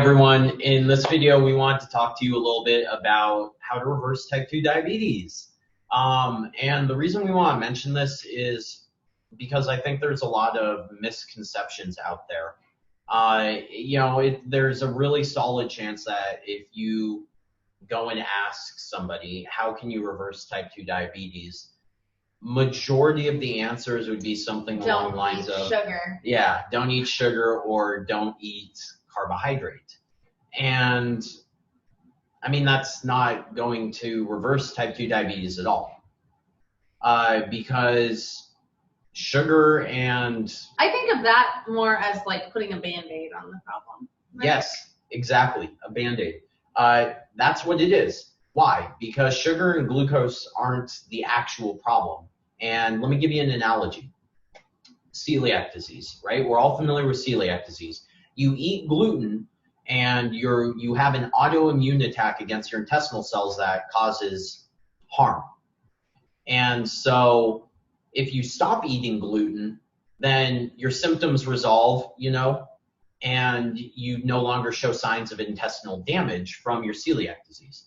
Everyone, in this video we want to talk to you a little bit about how to reverse type 2 diabetes. And the reason we want to mention this is because I think there's a lot of misconceptions out there. There's a really solid chance that if you go and ask somebody, how can you reverse type 2 diabetes? Majority of the answers would be something along the lines of sugar. Yeah, don't eat sugar or don't eat carbohydrate. And I mean, that's not going to reverse type 2 diabetes at all. Because sugar and... I think of that more as like putting a Band-Aid on the problem. Right? Yes, exactly, a Band-Aid. That's what it is. Why? Because sugar and glucose aren't the actual problem. And let me give you an analogy. Celiac disease, right? We're all familiar with celiac disease. You eat gluten and you have an autoimmune attack against your intestinal cells that causes harm. And so if you stop eating gluten, then your symptoms resolve, and you no longer show signs of intestinal damage from your celiac disease.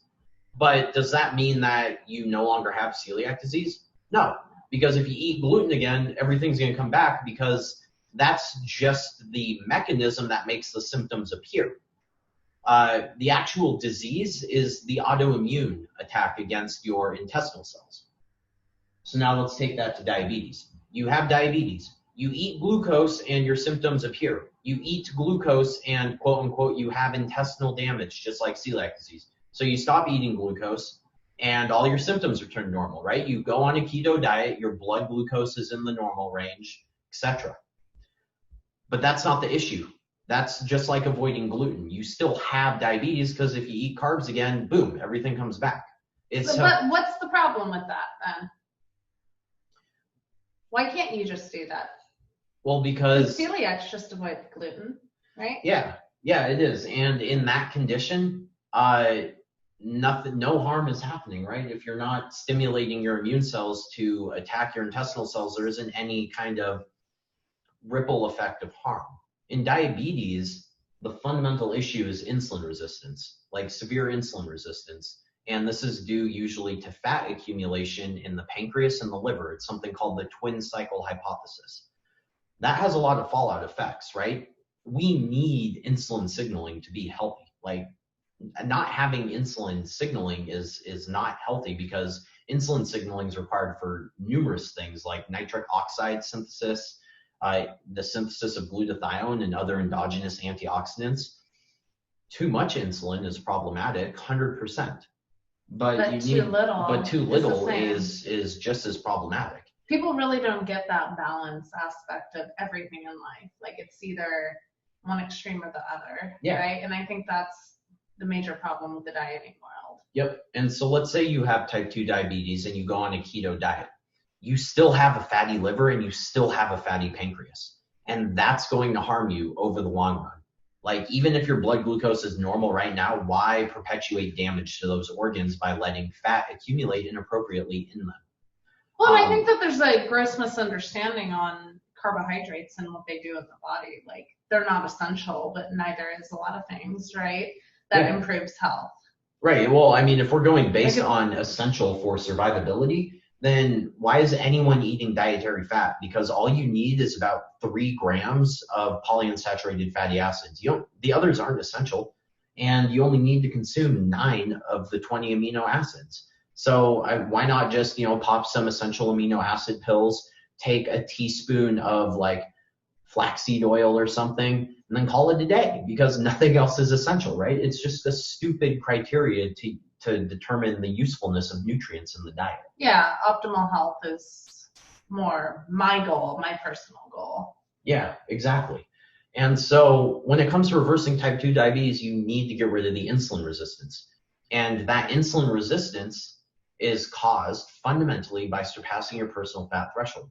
But does that mean that you no longer have celiac disease? No, because if you eat gluten again, everything's going to come back because that's just the mechanism that makes the symptoms appear. The actual disease is the autoimmune attack against your intestinal cells. So now let's take that to diabetes. You have diabetes. You eat glucose and your symptoms appear. You eat glucose and quote unquote you have intestinal damage, just like celiac disease. So you stop eating glucose and all your symptoms return normal, right? You go on a keto diet, your blood glucose is in the normal range, etc. But that's not the issue. That's just like avoiding gluten. You still have diabetes because if you eat carbs again, boom, everything comes back. But what's the problem with that then? Why can't you just do that? Well, because celiac just avoid gluten, right? Yeah, it is. And in that condition, no harm is happening, right? If you're not stimulating your immune cells to attack your intestinal cells, there isn't any kind of ripple effect of harm. In diabetes, the fundamental issue is insulin resistance, like severe insulin resistance. And this is due usually to fat accumulation in the pancreas and the liver. It's something called the twin cycle hypothesis. That has a lot of fallout effects, right? We need insulin signaling to be healthy. Like, not having insulin signaling is not healthy because insulin signaling is required for numerous things like nitric oxide synthesis, the synthesis of glutathione and other endogenous antioxidants. Too much insulin is problematic, 100%. But too little is just as problematic. People really don't get that balance aspect of everything in life. Like it's either one extreme or the other, right? And I think that's the major problem with the dieting world. Yep. And so let's say you have type 2 diabetes and you go on a keto diet. You still have a fatty liver and you still have a fatty pancreas. And that's going to harm you over the long run. Like, even if your blood glucose is normal right now, why perpetuate damage to those organs by letting fat accumulate inappropriately in them? Well, I think that there's a gross misunderstanding on carbohydrates and what they do in the body. Like, they're not essential, but neither is a lot of things, right? That improves health. Right. Well, I mean, if we're going based on essential for survivability, then why is anyone eating dietary fat? Because all you need is about 3 grams of polyunsaturated fatty acids. The others aren't essential, and you only need to consume 9 of the 20 amino acids. So why not just, pop some essential amino acid pills, take a teaspoon of like flaxseed oil or something, and then call it a day, because nothing else is essential, right? It's just a stupid criteria to determine the usefulness of nutrients in the diet. Yeah, optimal health is more my goal, my personal goal. Yeah, exactly. And so when it comes to reversing type 2 diabetes, you need to get rid of the insulin resistance. And that insulin resistance is caused fundamentally by surpassing your personal fat threshold.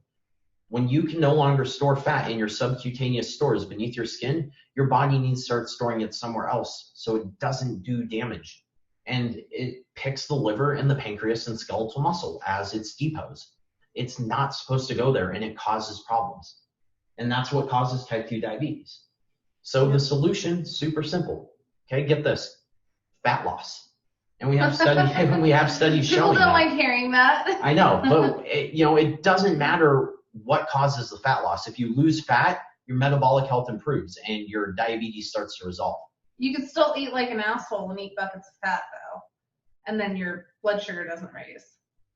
When you can no longer store fat in your subcutaneous stores beneath your skin, your body needs to start storing it somewhere else so it doesn't do damage. And it picks the liver and the pancreas and skeletal muscle as its depots. It's not supposed to go there, and it causes problems. And that's what causes type 2 diabetes. So the solution, super simple. Okay, get this, fat loss. And we have studies People showing don't that. like hearing that. I know, but it doesn't matter what causes the fat loss. If you lose fat, your metabolic health improves and your diabetes starts to resolve. You could still eat like an asshole and eat buckets of fat though, and then your blood sugar doesn't raise.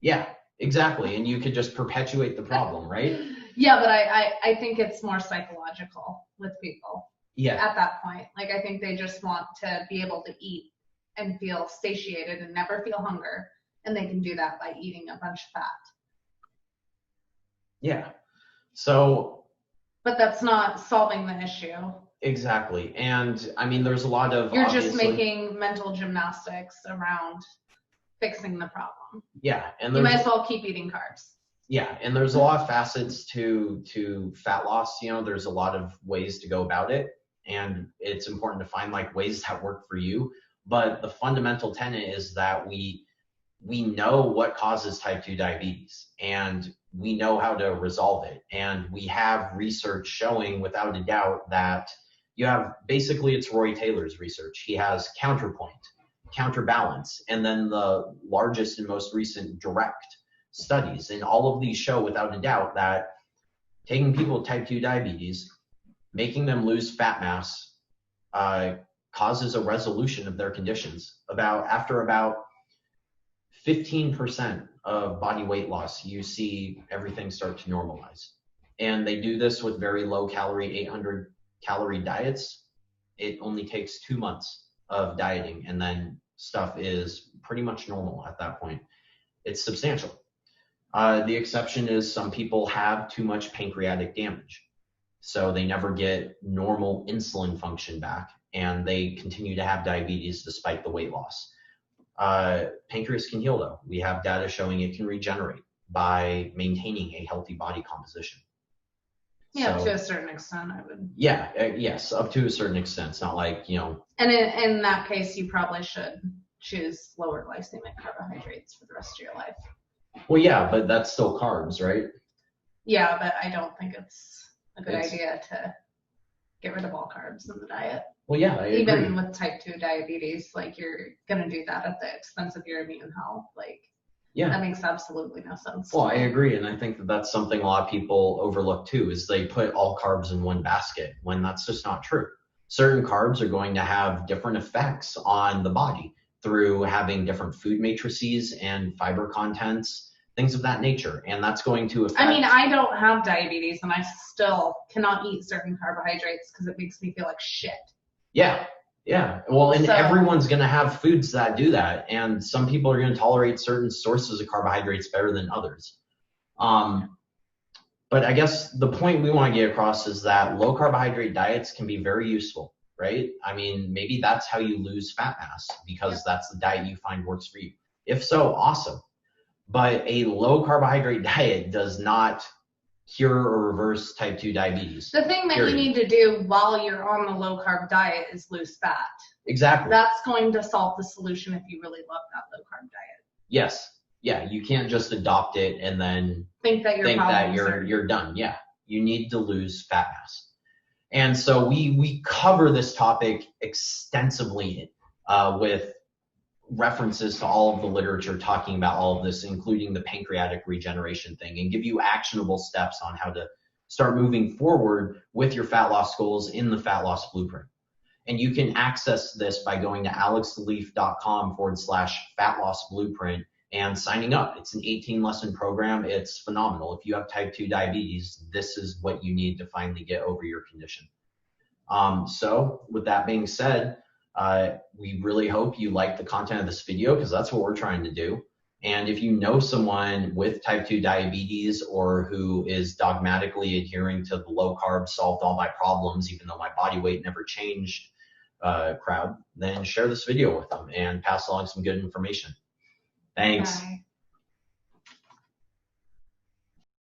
Yeah, exactly. And you could just perpetuate the problem, right? Yeah, but I think it's more psychological with people. Yeah. At that point, like I think they just want to be able to eat and feel satiated and never feel hunger, and they can do that by eating a bunch of fat. Yeah. So. But that's not solving the issue. Exactly. And I mean, there's a lot of. You're just making mental gymnastics around fixing the problem. Yeah. And you might as well keep eating carbs. Yeah. And there's a lot of facets to fat loss. There's a lot of ways to go about it. And it's important to find like ways that work for you. But the fundamental tenet is that we know what causes type 2 diabetes and we know how to resolve it. And we have research showing without a doubt that you have, basically it's Roy Taylor's research. He has counterpoint, counterbalance, and then the largest and most recent direct studies. And all of these show without a doubt that taking people with type 2 diabetes, making them lose fat mass, causes a resolution of their conditions. After about 15% of body weight loss, you see everything start to normalize. And they do this with very low calorie, 800 calorie diets. It only takes 2 months of dieting and then stuff is pretty much normal at that point. It's substantial. The exception is some people have too much pancreatic damage. So they never get normal insulin function back and they continue to have diabetes despite the weight loss. Pancreas can heal though. We have data showing it can regenerate by maintaining a healthy body composition. Yeah, so, to a certain extent, I would. Yeah, yes, up to a certain extent. It's not like, And in that case, you probably should choose lower glycemic carbohydrates for the rest of your life. Well, yeah, but that's still carbs, right? Yeah, but I don't think it's a good idea to get rid of all carbs in the diet. Well, yeah, I Even agree. with type 2 diabetes, like you're going to do that at the expense of your immune health. Like, yeah, that makes absolutely no sense. Well, I agree. And I think that that's something a lot of people overlook too, is they put all carbs in one basket when that's just not true. Certain carbs are going to have different effects on the body through having different food matrices and fiber contents, things of that nature. And that's going to affect. I mean, I don't have diabetes and I still cannot eat certain carbohydrates because it makes me feel like shit. Yeah. Yeah. Well, and everyone's going to have foods that do that. And some people are going to tolerate certain sources of carbohydrates better than others. But I guess the point we want to get across is that low carbohydrate diets can be very useful, right? I mean, maybe that's how you lose fat mass because that's the diet you find works for you. If so, awesome. But a low carbohydrate diet does not cure or reverse type 2 diabetes. The thing that you need to do while you're on the low carb diet is lose fat. Exactly. That's going to solve the solution if you really love that low carb diet. Yes. Yeah. You can't just adopt it and then think that you're done. Yeah. You need to lose fat mass. And so we cover this topic extensively with references to all of the literature talking about all of this, including the pancreatic regeneration thing, and give you actionable steps on how to start moving forward with your fat loss goals in the fat loss blueprint. And you can access this by going to alexdeleaf.com/fat loss blueprint and signing up. It's an 18-lesson program. It's phenomenal. If you have type 2 diabetes, this is what you need to finally get over your condition. So with that being said, we really hope you like the content of this video because that's what we're trying to do. And if you know someone with type 2 diabetes or who is dogmatically adhering to the low carb solved all my problems, even though my body weight never changed crowd, then share this video with them and pass along some good information. Thanks. Bye.